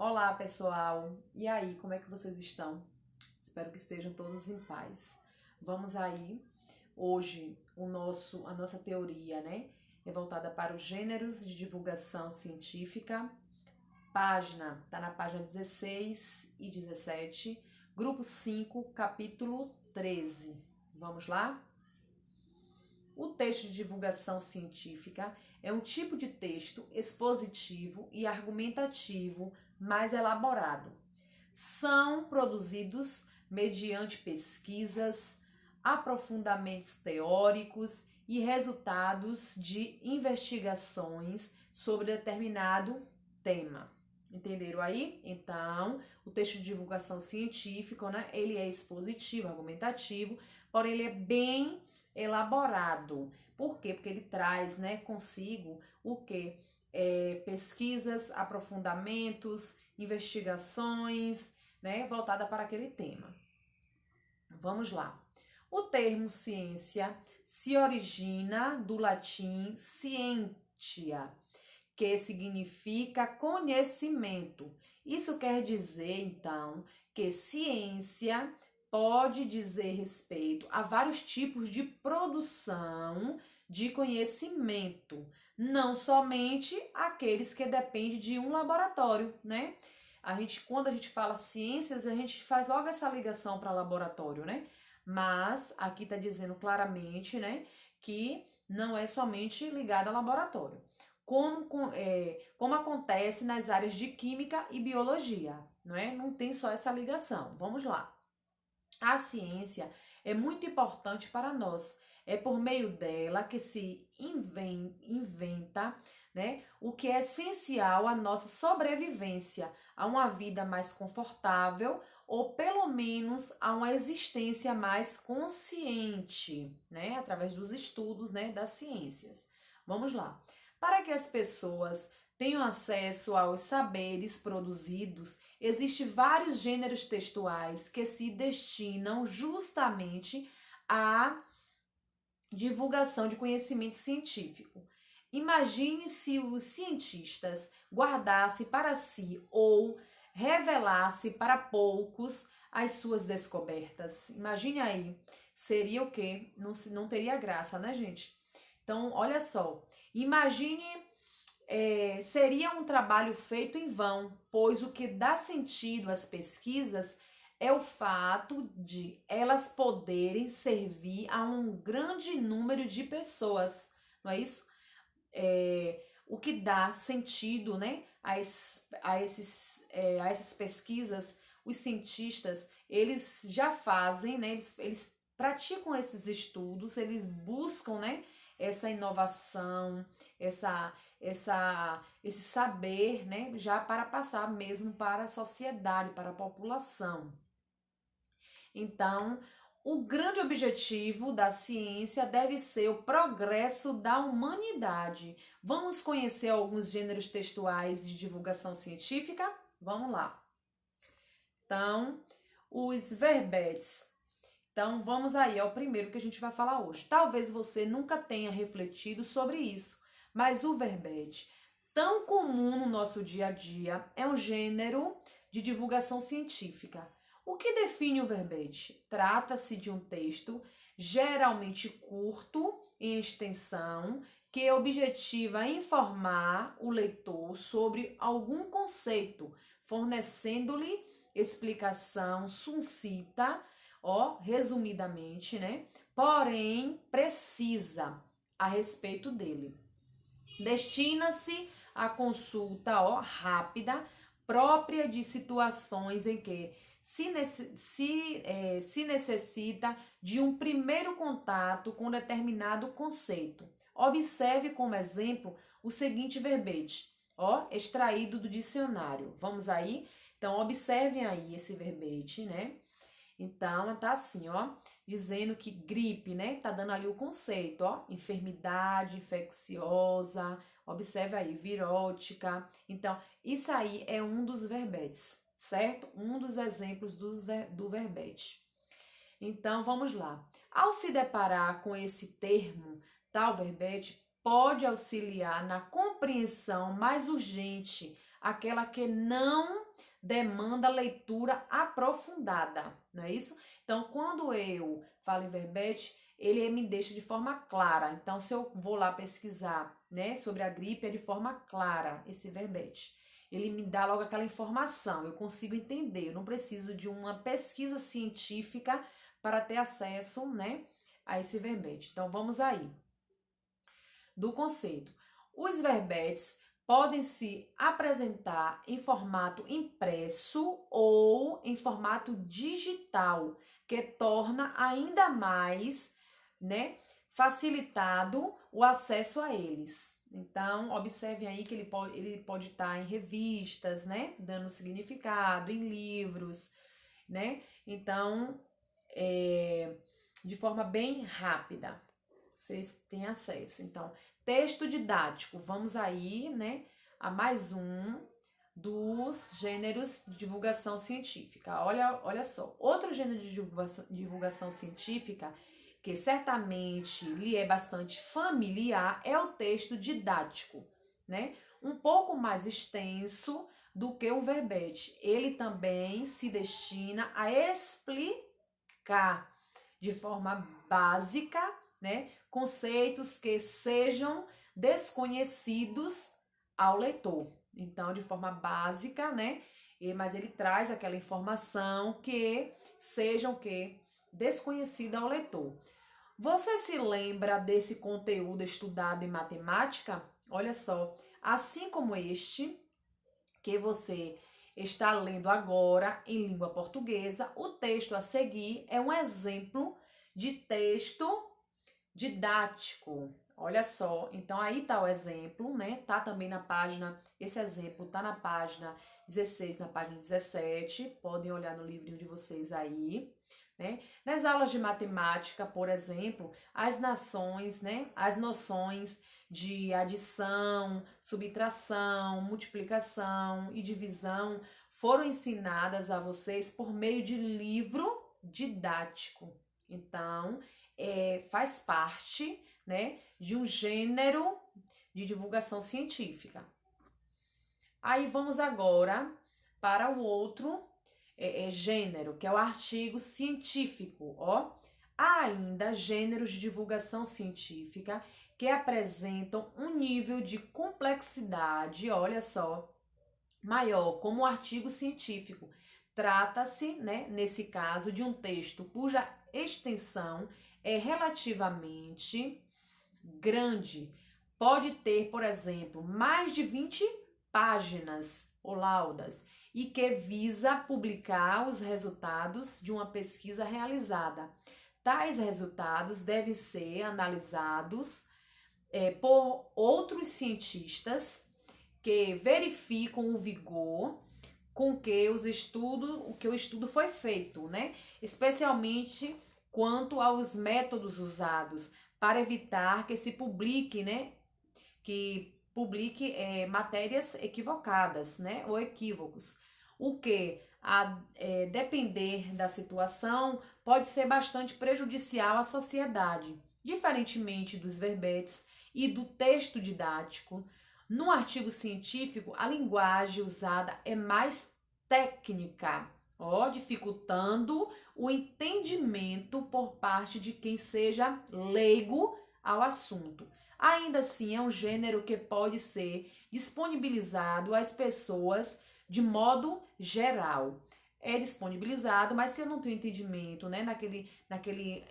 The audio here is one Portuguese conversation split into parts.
Olá, pessoal! E aí, como é que vocês estão? Espero que estejam todos em paz. Vamos aí. Hoje, a nossa teoria, né, é voltada para os gêneros de divulgação científica. Tá na página 16 e 17, grupo 5, capítulo 13. Vamos lá? O texto de divulgação científica é um tipo de texto expositivo e argumentativo mais elaborado. São produzidos mediante pesquisas, aprofundamentos teóricos e resultados de investigações sobre determinado tema. Entenderam aí? Então, o texto de divulgação científica, né, ele é expositivo, argumentativo, porém ele é bem elaborado. Por quê? Porque ele traz, né, consigo o quê? Pesquisas, aprofundamentos, investigações, né, voltada para aquele tema. Vamos lá. O termo ciência se origina do latim scientia, que significa conhecimento. Isso quer dizer, então, que ciência pode dizer respeito a vários tipos de produção de conhecimento, não somente aqueles que dependem de um laboratório, né? Quando a gente fala ciências, a gente faz logo essa ligação para laboratório, né? Mas aqui está dizendo claramente, né, que não é somente ligado a laboratório. Como acontece nas áreas de química e biologia, não é? Não tem só essa ligação. Vamos lá. A ciência é muito importante para nós. É por meio dela que se inventa, né, o que é essencial à nossa sobrevivência, a uma vida mais confortável ou pelo menos a uma existência mais consciente, né, através dos estudos, né, das ciências. Vamos lá. Para que as pessoas tenham acesso aos saberes produzidos, existem vários gêneros textuais que se destinam justamente à divulgação de conhecimento científico. Imagine se os cientistas guardassem para si ou revelassem para poucos as suas descobertas. Imagine aí, seria o quê? Não teria graça, né, gente? Então, olha só, imagine seria um trabalho feito em vão, pois o que dá sentido às pesquisas é o fato de elas poderem servir a um grande número de pessoas, não é isso? O que dá sentido, né, a essas pesquisas, os cientistas, eles já fazem, né, eles praticam esses estudos, eles buscam, né, essa inovação, esse saber, né, já para passar mesmo para a sociedade, para a população. Então, o grande objetivo da ciência deve ser o progresso da humanidade. Vamos conhecer alguns gêneros textuais de divulgação científica? Vamos lá. Então, os verbetes. Então, vamos aí ao primeiro que a gente vai falar hoje. Talvez você nunca tenha refletido sobre isso, mas o verbete, tão comum no nosso dia a dia, é um gênero de divulgação científica. O que define o verbete? Trata-se de um texto geralmente curto em extensão, que objetiva informar o leitor sobre algum conceito, fornecendo-lhe explicação sucinta, resumidamente, né? Porém, precisa a respeito dele. Destina-se a consulta, rápida, própria de situações em que se necessita de um primeiro contato com determinado conceito. Observe como exemplo o seguinte verbete, extraído do dicionário. Vamos aí? Então, observem aí esse verbete, né? Então, tá assim, dizendo que gripe, né? Tá dando ali o conceito, enfermidade infecciosa, observe aí, virótica. Então, isso aí é um dos verbetes, certo? Um dos exemplos do verbete. Então, vamos lá. Ao se deparar com esse termo, tal verbete pode auxiliar na compreensão mais urgente aquela que não demanda leitura aprofundada, não é isso? Então, quando eu falo em verbete, ele me deixa de forma clara. Então, se eu vou lá pesquisar, né, sobre a gripe, é de forma clara esse verbete. Ele me dá logo aquela informação, eu consigo entender, eu não preciso de uma pesquisa científica para ter acesso, né, a esse verbete. Então, vamos aí. Do conceito. Os verbetes podem se apresentar em formato impresso ou em formato digital, que torna ainda mais, né, facilitado o acesso a eles. Então, observem aí que ele pode estar em revistas, né, dando significado, em livros, né? Então, de forma bem rápida, vocês têm acesso. Então, texto didático, vamos aí, né, a mais um dos gêneros de divulgação científica. Olha só, outro gênero de divulgação científica que certamente lhe é bastante familiar é o texto didático, né? Um pouco mais extenso do que o verbete. Ele também se destina a explicar de forma básica, né, conceitos que sejam desconhecidos ao leitor. Então, de forma básica, né, mas ele traz aquela informação que sejam desconhecida ao leitor. Você se lembra desse conteúdo estudado em matemática? Olha só, assim como este que você está lendo agora em língua portuguesa, o texto a seguir é um exemplo de texto didático. Olha só, então aí tá o exemplo, né? Tá também na página, esse exemplo tá na página 16, na página 17, podem olhar no livrinho de vocês aí, né? Nas aulas de matemática, por exemplo, as noções de adição, subtração, multiplicação e divisão foram ensinadas a vocês por meio de livro didático. Então, faz parte, né, de um gênero de divulgação científica. Aí vamos agora para o outro gênero, que é o artigo científico, ó. Há ainda gêneros de divulgação científica que apresentam um nível de complexidade, olha só, maior, como o artigo científico. Trata-se, né, nesse caso, de um texto cuja extensão é relativamente grande. Pode ter, por exemplo, mais de 20 páginas ou laudas e que visa publicar os resultados de uma pesquisa realizada. Tais resultados devem ser analisados por outros cientistas que verificam o vigor com que o estudo foi feito, né? Especialmente quanto aos métodos usados para evitar que se publique, né? Que publique matérias equivocadas, né? Ou equívocos. O que, a depender da situação, pode ser bastante prejudicial à sociedade. Diferentemente dos verbetes e do texto didático, no artigo científico, a linguagem usada é mais técnica, dificultando o entendimento por parte de quem seja leigo ao assunto. Ainda assim, é um gênero que pode ser disponibilizado às pessoas de modo geral. É disponibilizado, mas se eu não tenho entendimento, né, naquele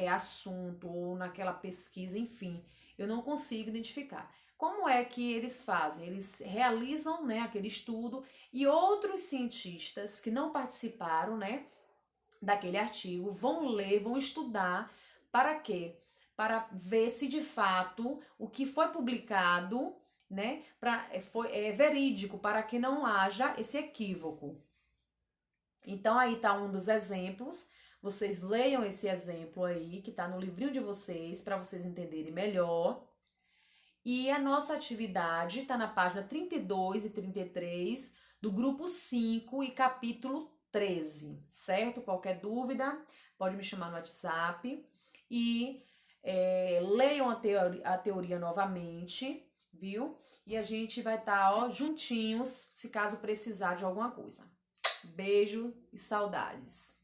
assunto ou naquela pesquisa, enfim, eu não consigo identificar. Como é que eles fazem? Eles realizam, né, aquele estudo e outros cientistas que não participaram, né, daquele artigo vão ler, vão estudar para quê? Para ver se de fato o que foi publicado, né, foi verídico, para que não haja esse equívoco. Então aí tá um dos exemplos. Vocês leiam esse exemplo aí, que tá no livrinho de vocês, para vocês entenderem melhor. E a nossa atividade está na página 32 e 33 do grupo 5 e capítulo 13, certo? Qualquer dúvida, pode me chamar no WhatsApp. E leiam a teoria novamente, viu? E a gente vai estar, ó, juntinhos, se caso precisar de alguma coisa. Beijo e saudades.